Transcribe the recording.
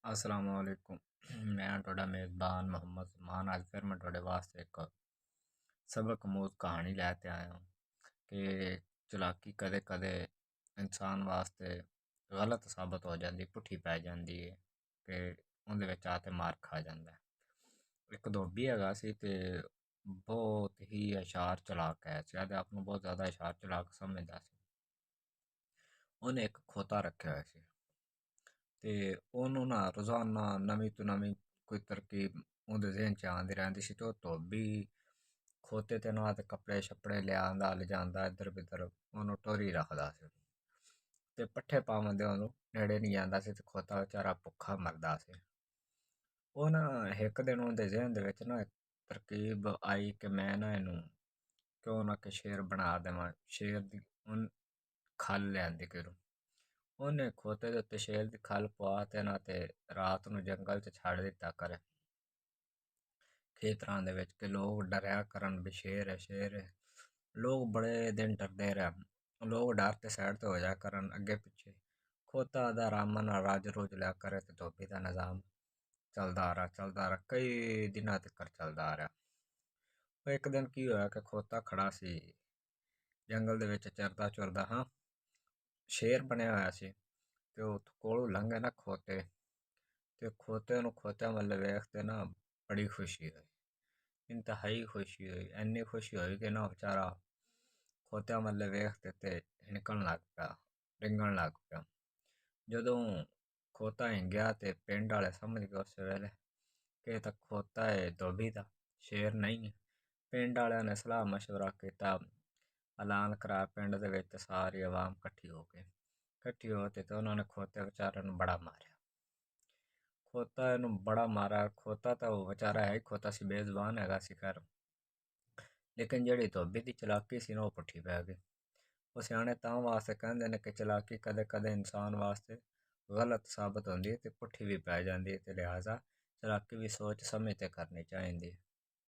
अस्सलाम वालेकुम। मैं ਤੁਹਾਡਾ ਮੇਜ਼ਬਾਨ ਮੁਹੰਮਦ ਸਲਮਾਨ। ਅੱਜ ਫਿਰ ਮੈਂ ਤੁਹਾਡੇ ਵਾਸਤੇ ਇੱਕ ਸਬਕ ਅਮੂਜ਼ ਕਹਾਣੀ ਲੈ ਕੇ ਆਇਆ ਹਾਂ ਕਿ ਚਲਾਕੀ ਕਦੇ ਕਦੇ ਇਨਸਾਨ ਵਾਸਤੇ ਗਲਤ ਸਾਬਤ ਹੋ ਜਾਂਦੀ, ਪੁੱਠੀ ਪੈ ਜਾਂਦੀ ਹੈ ਕਿ ਉਹਦੇ ਵਿੱਚ ਆ ਕੇ ਮਾਰ ਖਾ ਜਾਂਦਾ ਹੈ। ਇੱਕ ਧੋਬੀ ਹੈਗਾ ਸੀ ਤੇ ਬਹੁਤ ਹੀ ਹੁਸ਼ਿਆਰ ਚਲਾਕ ਹੈ, ਸ਼ਾਇਦ ਆਪ ਨੂੰ ਬਹੁਤ ਜ਼ਿਆਦਾ ਹੁਸ਼ਿਆਰ ਚਲਾਕ ਸਮਝਦਾ ਸੀ। ਉਹਨੇ ਇੱਕ ਖੋਤਾ ਰੱਖਿਆ ਹੋਇਆ ਸੀ ਤੇ ਉਹਨੂੰ ਨਾ ਰੋਜ਼ਾਨਾ ਨਵੀਂ ਤੋਂ ਨਵੀਂ ਕੋਈ ਤਰਕੀਬ ਉਹਦੇ ਜ਼ਿਹਨ 'ਚ ਆਉਂਦੀ ਰਹਿੰਦੀ ਸੀ। ਤੇ ਉਹ ਧੋਬੀ ਖੋਤੇ ਤੇ ਨਾਲ ਤੇ ਕੱਪੜੇ ਛੱਪੜੇ ਲਿਆਂਦਾ ਲਿਜਾਂਦਾ ਇੱਧਰ ਬਿੱਧਰ ਉਹਨੂੰ ਟੋਰੀ ਰੱਖਦਾ ਸੀ ਤੇ ਪੱਠੇ ਪਾਵਨ ਦੇ ਉਹਨੂੰ ਨੇੜੇ ਨਹੀਂ ਜਾਂਦਾ ਸੀ ਤੇ ਖੋਤਾ ਵਿਚਾਰਾ ਭੁੱਖਾ ਮਰਦਾ ਸੀ। ਉਹ ਨਾ ਇੱਕ ਦਿਨ ਉਹਦੇ ਜ਼ਿਹਨ ਦੇ ਵਿੱਚ ਨਾ ਇੱਕ ਤਰਕੀਬ ਆਈ ਕਿ ਮੈਂ ਨਾ ਇਹਨੂੰ ਕਿਉਂ ਨਾ ਕਿ ਸ਼ੇਰ ਬਣਾ ਦੇਵਾਂ। ਸ਼ੇਰ ਦੀ ਖੱਲ ਲਿਆਂਦੀ ਕਰੋ। ਉਹਨੇ ਖੋਤੇ ਦੇ ਉੱਤੇ ਸ਼ੇਰ ਦੀ ਖੱਲ ਪਵਾ ਤੇ ਨਾ ਤੇ ਰਾਤ ਨੂੰ ਜੰਗਲ 'ਚ ਛੱਡ ਦਿੱਤਾ ਕਰੇ ਖੇਤਰਾਂ ਦੇ ਵਿੱਚ ਕਿ ਲੋਕ ਡਰਿਆ ਕਰਨ ਵੀ ਸ਼ੇਰ ਹੈ ਸ਼ੇਰ ਹੈ। ਲੋਕ ਬੜੇ ਦਿਨ ਡਰਦੇ ਰਹੇ। ਲੋਕ ਡਰ ਤੇ ਸਾਈਡ ਤੇ ਹੋ ਜਾ ਕਰਨ ਅੱਗੇ ਪਿੱਛੇ। ਖੋਤਾ ਦਾ ਆਰਾਮ ਨਾਲ ਰਾਜ ਰੋਜ ਲਿਆ ਕਰੇ ਤੇ ਧੋਬੀ ਦਾ ਨਿਜ਼ਾਮ ਚੱਲਦਾ ਰਿਹਾ ਕਈ ਦਿਨਾਂ ਤੱਕ ਚੱਲਦਾ ਆ ਰਿਹਾ। ਇੱਕ ਦਿਨ ਕੀ ਹੋਇਆ ਕਿ ਖੋਤਾ ਖੜਾ ਸੀ ਜੰਗਲ ਦੇ ਵਿੱਚ ਚਰਦਾ ਚੁਰਦਾ ਹਾਂ। ਸ਼ੇਰ ਬਣਿਆ ਹੋਇਆ ਸੀ ਤੇ ਉਹ ਕੋਲੋਂ ਲੰਘੇ ਨਾ ਖੋਤੇ ਤੇ ਖੋਤੇ ਨੂੰ ਖੋਤਿਆਂ ਵੱਲ ਵੇਖ ਤੇ ਨਾ ਬੜੀ ਖੁਸ਼ੀ ਹੋਈ, ਇੰਤਹਾਈ ਖੁਸ਼ੀ ਹੋਈ। ਇੰਨੀ ਖੁਸ਼ੀ ਹੋਈ ਕਿ ਨਾ ਵਿਚਾਰਾ ਖੋਤਿਆਂ ਵੱਲ ਵੇਖ ਤੇ ਨਿਕਲਣ ਲੱਗ ਪਿਆ, ਰਿੰਗਣ ਲੱਗ ਪਿਆ। ਜਦੋਂ ਖੋਤਾ ਹਿੰਗਿਆ ਤੇ ਪਿੰਡ ਵਾਲੇ ਸਮਝ ਗਏ ਉਸ ਵੇਲੇ ਕਿ ਇਹ ਤਾਂ ਖੋਤਾ ਹੈ ਧੋਬੀ ਦਾ, ਸ਼ੇਰ ਨਹੀਂ ਹੈ। ਪਿੰਡ ਵਾਲਿਆਂ ਨੇ ਸਲਾਹ ਮਸ਼ਵਰਾ ਕੀਤਾ, ਐਲਾਨ ਕਰਾਇਆ ਪਿੰਡ ਦੇ ਵਿੱਚ। ਸਾਰੀ ਆਵਾਮ ਇਕੱਠੀ ਹੋ ਤੇ ਉਹਨਾਂ ਨੇ ਖੋਤੇ ਵਿਚਾਰੇ ਨੂੰ ਬੜਾ ਮਾਰਿਆ। ਖੋਤਾ ਇਹਨੂੰ ਬੜਾ ਮਾਰਿਆ। ਖੋਤਾ ਤਾਂ ਉਹ ਵਿਚਾਰਾ ਹੈ ਹੀ ਖੋਤਾ ਸੀ, ਬੇਜ਼ੁਬਾਨ ਹੈਗਾ ਸੀ ਖੈਰ, ਲੇਕਿਨ ਜਿਹੜੀ ਧੋਬੀ ਦੀ ਚਲਾਕੀ ਸੀ ਨਾ ਉਹ ਪੁੱਠੀ ਪੈ ਗਈ। ਉਹ ਸਿਆਣੇ ਤਾਂ ਵਾਸਤੇ ਕਹਿੰਦੇ ਨੇ ਕਿ ਚਲਾਕੀ ਕਦੇ ਕਦੇ ਇਨਸਾਨ ਵਾਸਤੇ ਗਲਤ ਸਾਬਤ ਹੁੰਦੀ ਹੈ ਤੇ ਪੁੱਠੀ ਵੀ ਪੈ ਜਾਂਦੀ ਹੈ, ਤੇ ਲਿਹਾਜ਼ਾ ਚਲਾਕੀ ਵੀ ਸੋਚ ਸਮਝ ਤੇ ਕਰਨੀ ਚਾਹੀਦੀ ਹੈ।